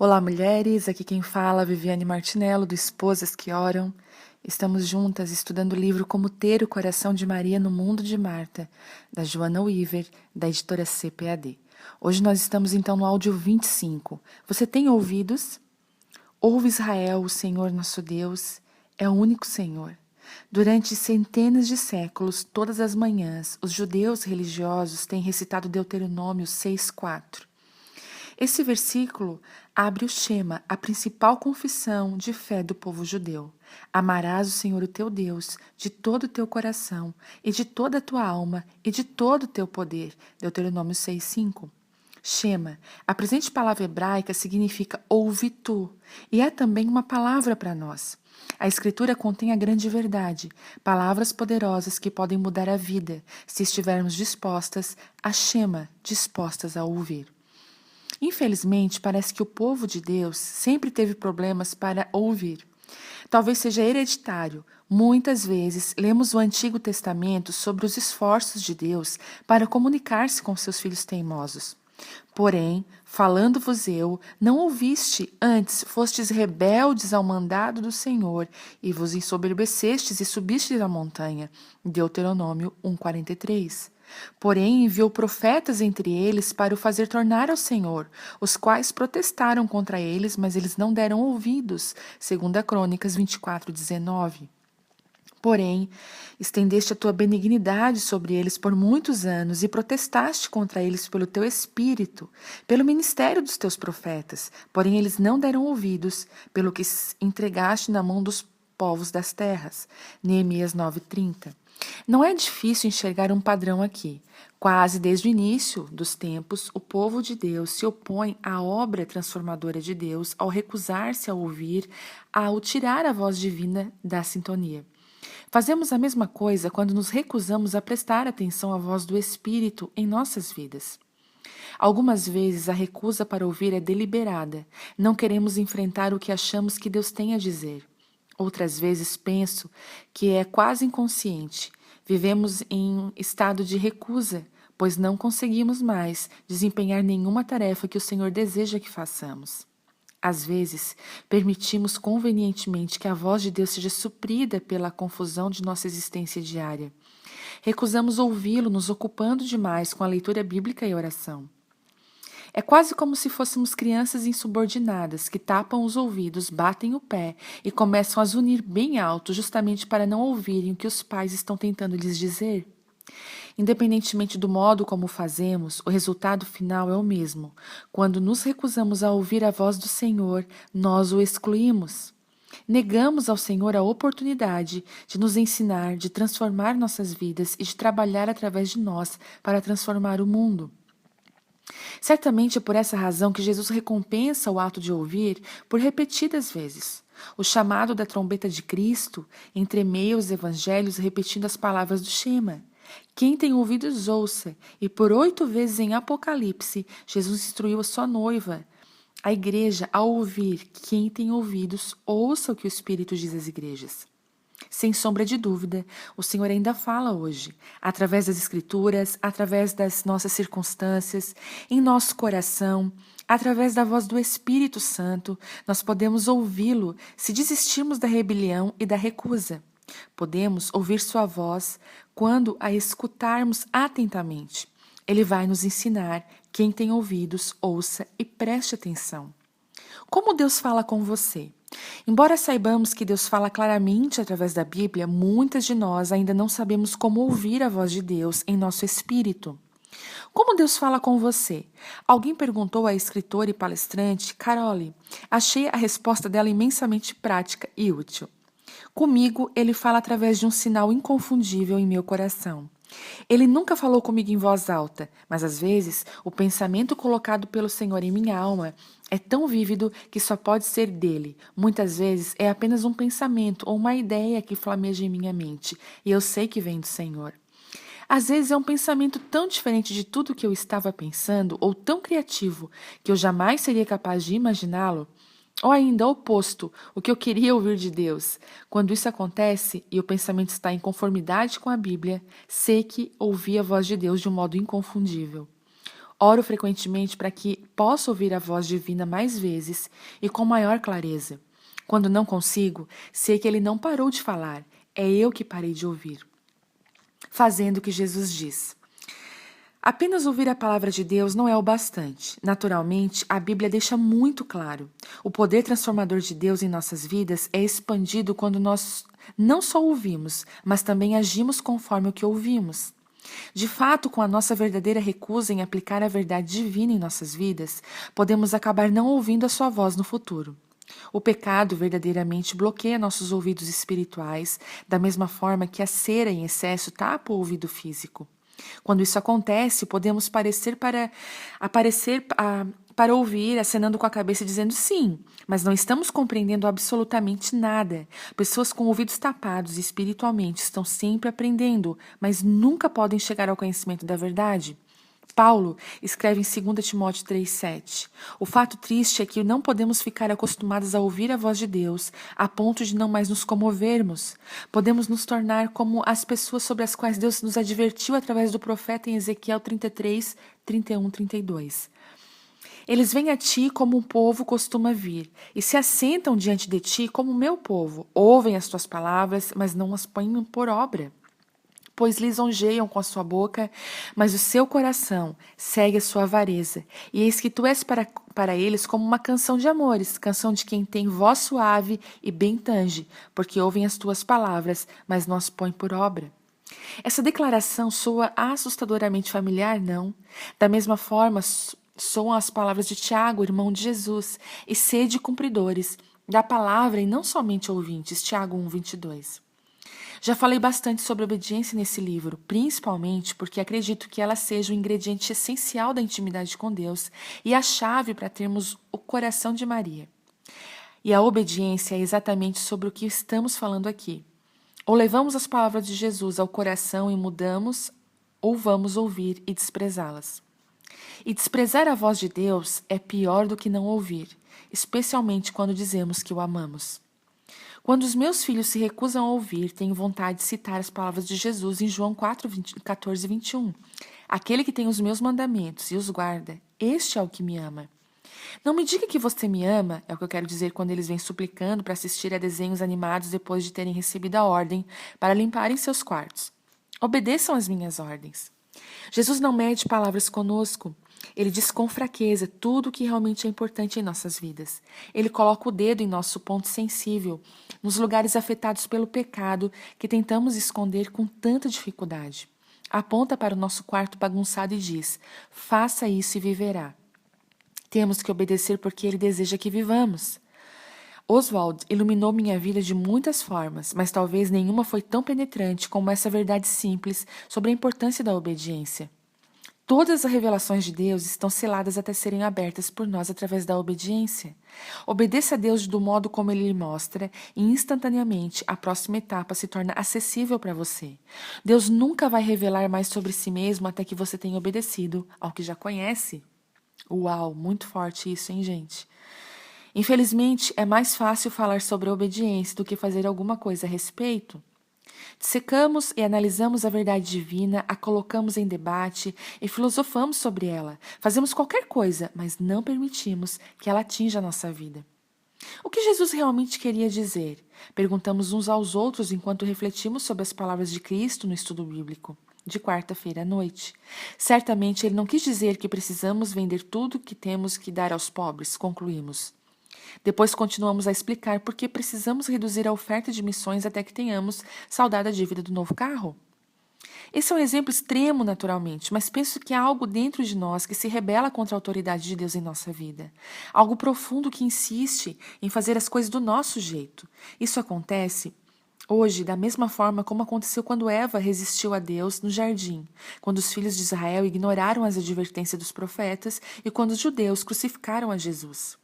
Olá, mulheres. Aqui quem fala, Viviane Martinello, do Esposas que Oram. Estamos juntas estudando o livro Como Ter o Coração de Maria no Mundo de Marta, da Joana Weaver, da editora CPAD. Hoje nós estamos então no áudio 25. Você tem ouvidos? Ouve, Israel, o Senhor nosso Deus é o único Senhor. Durante centenas de séculos, todas as manhãs, os judeus religiosos têm recitado Deuteronômio 6:4. Esse versículo abre o Shema, a principal confissão de fé do povo judeu. Amarás o Senhor o teu Deus de todo o teu coração e de toda a tua alma e de todo o teu poder. Deuteronômio 6:5. Shema, a presente palavra hebraica significa ouve tu e é também uma palavra para nós. A Escritura contém a grande verdade, palavras poderosas que podem mudar a vida se estivermos dispostas a Shema, dispostas a ouvir. Infelizmente, parece que o povo de Deus sempre teve problemas para ouvir. Talvez seja hereditário. Muitas vezes lemos o Antigo Testamento sobre os esforços de Deus para comunicar-se com seus filhos teimosos. Porém, falando-vos eu, não ouviste, antes fostes rebeldes ao mandado do Senhor, e vos ensoberbecestes e subistes a montanha. Deuteronômio 1:43. Porém, enviou profetas entre eles para o fazer tornar ao Senhor, os quais protestaram contra eles, mas eles não deram ouvidos. 2 Crônicas 24:19. Porém, estendeste a tua benignidade sobre eles por muitos anos e protestaste contra eles pelo teu espírito, pelo ministério dos teus profetas. Porém, eles não deram ouvidos, pelo que entregaste na mão dos povos das terras. Neemias 9:30. Não é difícil enxergar um padrão aqui. Quase desde o início dos tempos, o povo de Deus se opõe à obra transformadora de Deus ao recusar-se a ouvir, ao tirar a voz divina da sintonia. Fazemos a mesma coisa quando nos recusamos a prestar atenção à voz do Espírito em nossas vidas. Algumas vezes a recusa para ouvir é deliberada. Não queremos enfrentar o que achamos que Deus tem a dizer. Outras vezes penso que é quase inconsciente. Vivemos em estado de recusa, pois não conseguimos mais desempenhar nenhuma tarefa que o Senhor deseja que façamos. Às vezes, permitimos convenientemente que a voz de Deus seja suprida pela confusão de nossa existência diária. Recusamos ouvi-lo, nos ocupando demais com a leitura bíblica e oração. É quase como se fôssemos crianças insubordinadas que tapam os ouvidos, batem o pé e começam a zunir bem alto justamente para não ouvirem o que os pais estão tentando lhes dizer. Independentemente do modo como fazemos, o resultado final é o mesmo. Quando nos recusamos a ouvir a voz do Senhor, nós o excluímos. Negamos ao Senhor a oportunidade de nos ensinar, de transformar nossas vidas e de trabalhar através de nós para transformar o mundo. Certamente é por essa razão que Jesus recompensa o ato de ouvir por repetidas vezes. O chamado da trombeta de Cristo entremeia os evangelhos repetindo as palavras do Shema. Quem tem ouvidos ouça, e por 8 vezes em Apocalipse, Jesus instruiu a sua noiva, a igreja, a ouvir. Quem tem ouvidos, ouça o que o Espírito diz às igrejas. Sem sombra de dúvida, o Senhor ainda fala hoje, através das Escrituras, através das nossas circunstâncias, em nosso coração, através da voz do Espírito Santo, nós podemos ouvi-lo se desistirmos da rebelião e da recusa. Podemos ouvir sua voz quando a escutarmos atentamente. Ele vai nos ensinar. Quem tem ouvidos, ouça e preste atenção. Como Deus fala com você? Embora saibamos que Deus fala claramente através da Bíblia, muitas de nós ainda não sabemos como ouvir a voz de Deus em nosso espírito. Como Deus fala com você? Alguém perguntou à escritora e palestrante Carole. Achei a resposta dela imensamente prática e útil. Comigo, ele fala através de um sinal inconfundível em meu coração. Ele nunca falou comigo em voz alta, mas às vezes o pensamento colocado pelo Senhor em minha alma é tão vívido que só pode ser dele. Muitas vezes é apenas um pensamento ou uma ideia que flameja em minha mente, e eu sei que vem do Senhor. Às vezes é um pensamento tão diferente de tudo que eu estava pensando, ou tão criativo, que eu jamais seria capaz de imaginá-lo. Ou ainda o oposto, o que eu queria ouvir de Deus. Quando isso acontece e o pensamento está em conformidade com a Bíblia, sei que ouvi a voz de Deus de um modo inconfundível. Oro frequentemente para que possa ouvir a voz divina mais vezes e com maior clareza. Quando não consigo, sei que ele não parou de falar, é eu que parei de ouvir. Fazendo o que Jesus diz. Apenas ouvir a palavra de Deus não é o bastante. Naturalmente, a Bíblia deixa muito claro. O poder transformador de Deus em nossas vidas é expandido quando nós não só ouvimos, mas também agimos conforme o que ouvimos. De fato, com a nossa verdadeira recusa em aplicar a verdade divina em nossas vidas, podemos acabar não ouvindo a sua voz no futuro. O pecado verdadeiramente bloqueia nossos ouvidos espirituais, da mesma forma que a cera em excesso tapa o ouvido físico. Quando isso acontece, podemos aparecer para ouvir, acenando com a cabeça e dizendo sim, mas não estamos compreendendo absolutamente nada. Pessoas com ouvidos tapados espiritualmente estão sempre aprendendo, mas nunca podem chegar ao conhecimento da verdade. Paulo escreve em 2 Timóteo 3,7. O fato triste é que não podemos ficar acostumados a ouvir a voz de Deus a ponto de não mais nos comovermos. Podemos nos tornar como as pessoas sobre as quais Deus nos advertiu através do profeta em Ezequiel 33, 31, 32. Eles vêm a ti como um povo costuma vir, e se assentam diante de ti como o meu povo. Ouvem as tuas palavras, mas não as põem por obra. Pois lisonjeiam com a sua boca, mas o seu coração segue a sua avareza. E eis que tu és para eles como uma canção de amores, canção de quem tem voz suave e bem tange, porque ouvem as tuas palavras, mas não as põem por obra. Essa declaração soa assustadoramente familiar, não? Da mesma forma, soam as palavras de Tiago, irmão de Jesus, e sede cumpridores da palavra e não somente ouvintes, Tiago 1:22. Já falei bastante sobre obediência nesse livro, principalmente porque acredito que ela seja o ingrediente essencial da intimidade com Deus e a chave para termos o coração de Maria. E a obediência é exatamente sobre o que estamos falando aqui. Ou levamos as palavras de Jesus ao coração e mudamos, ou vamos ouvir e desprezá-las. E desprezar a voz de Deus é pior do que não ouvir, especialmente quando dizemos que o amamos. Quando os meus filhos se recusam a ouvir, tenho vontade de citar as palavras de Jesus em João 14, 21. Aquele que tem os meus mandamentos e os guarda, este é o que me ama. Não me diga que você me ama, é o que eu quero dizer quando eles vêm suplicando para assistir a desenhos animados depois de terem recebido a ordem para limparem seus quartos. Obedeçam às minhas ordens. Jesus não mede palavras conosco. Ele diz com fraqueza tudo o que realmente é importante em nossas vidas. Ele coloca o dedo em nosso ponto sensível, nos lugares afetados pelo pecado que tentamos esconder com tanta dificuldade. Aponta para o nosso quarto bagunçado e diz: faça isso e viverá. Temos que obedecer porque ele deseja que vivamos. Oswald iluminou minha vida de muitas formas, mas talvez nenhuma foi tão penetrante como essa verdade simples sobre a importância da obediência. Todas as revelações de Deus estão seladas até serem abertas por nós através da obediência. Obedeça a Deus do modo como Ele lhe mostra e instantaneamente a próxima etapa se torna acessível para você. Deus nunca vai revelar mais sobre si mesmo até que você tenha obedecido ao que já conhece. Uau, muito forte isso, hein, gente? Infelizmente, é mais fácil falar sobre a obediência do que fazer alguma coisa a respeito. Dissecamos e analisamos a verdade divina, a colocamos em debate e filosofamos sobre ela. Fazemos qualquer coisa, mas não permitimos que ela atinja a nossa vida. O que Jesus realmente queria dizer? Perguntamos uns aos outros enquanto refletimos sobre as palavras de Cristo no estudo bíblico de quarta-feira à noite. Certamente ele não quis dizer que precisamos vender tudo que temos que dar aos pobres, concluímos. Depois continuamos a explicar por que precisamos reduzir a oferta de missões até que tenhamos saldado a dívida do novo carro. Esse é um exemplo extremo, naturalmente, mas penso que há algo dentro de nós que se rebela contra a autoridade de Deus em nossa vida. Algo profundo que insiste em fazer as coisas do nosso jeito. Isso acontece hoje da mesma forma como aconteceu quando Eva resistiu a Deus no jardim, quando os filhos de Israel ignoraram as advertências dos profetas e quando os judeus crucificaram a Jesus.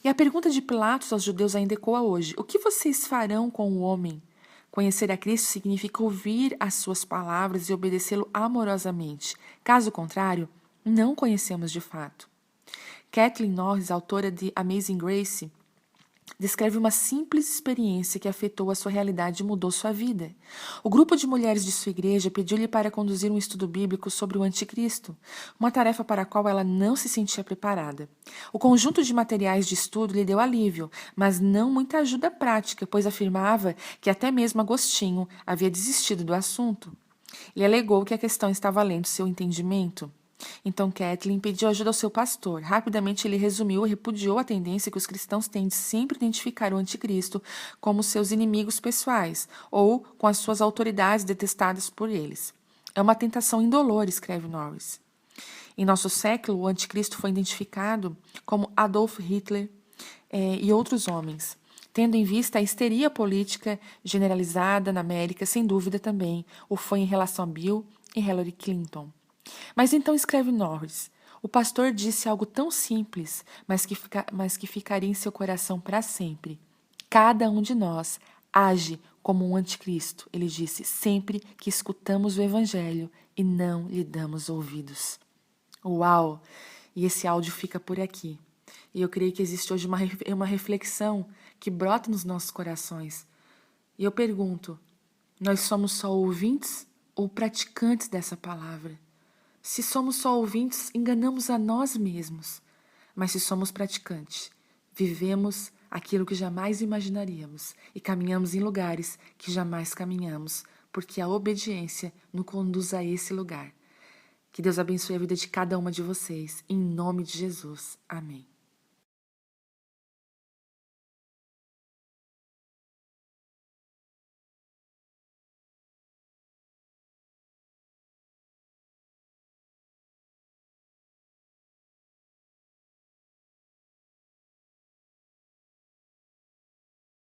E a pergunta de Pilatos aos judeus ainda ecoa hoje: o que vocês farão com o homem? Conhecer a Cristo significa ouvir as suas palavras e obedecê-lo amorosamente. Caso contrário, não conhecemos de fato. Kathleen Norris, autora de Amazing Grace, Descreve uma simples experiência que afetou a sua realidade e mudou sua vida. O grupo de mulheres de sua igreja pediu-lhe para conduzir um estudo bíblico sobre o anticristo, uma tarefa para a qual ela não se sentia preparada. O conjunto de materiais de estudo lhe deu alívio, mas não muita ajuda prática, pois afirmava que até mesmo Agostinho havia desistido do assunto. Ele alegou que a questão estava além do seu entendimento. Então Kathleen pediu ajuda ao seu pastor. Rapidamente ele resumiu e repudiou a tendência que os cristãos têm de sempre identificar o anticristo como seus inimigos pessoais ou com as suas autoridades detestadas por eles. É uma tentação indolor, escreve Norris. Em nosso século, o anticristo foi identificado como Adolf Hitler e outros homens. Tendo em vista a histeria política generalizada na América, sem dúvida também o foi em relação a Bill e Hillary Clinton. Mas então escreve Norris, o pastor disse algo tão simples, mas que ficaria em seu coração para sempre. Cada um de nós age como um anticristo, ele disse, sempre que escutamos o evangelho e não lhe damos ouvidos. Uau! E esse áudio fica por aqui. E eu creio que existe hoje uma reflexão que brota nos nossos corações. E eu pergunto, nós somos só ouvintes ou praticantes dessa palavra? Se somos só ouvintes, enganamos a nós mesmos. Mas se somos praticantes, vivemos aquilo que jamais imaginaríamos e caminhamos em lugares que jamais caminhamos, porque a obediência nos conduz a esse lugar. Que Deus abençoe a vida de cada uma de vocês, em nome de Jesus. Amém.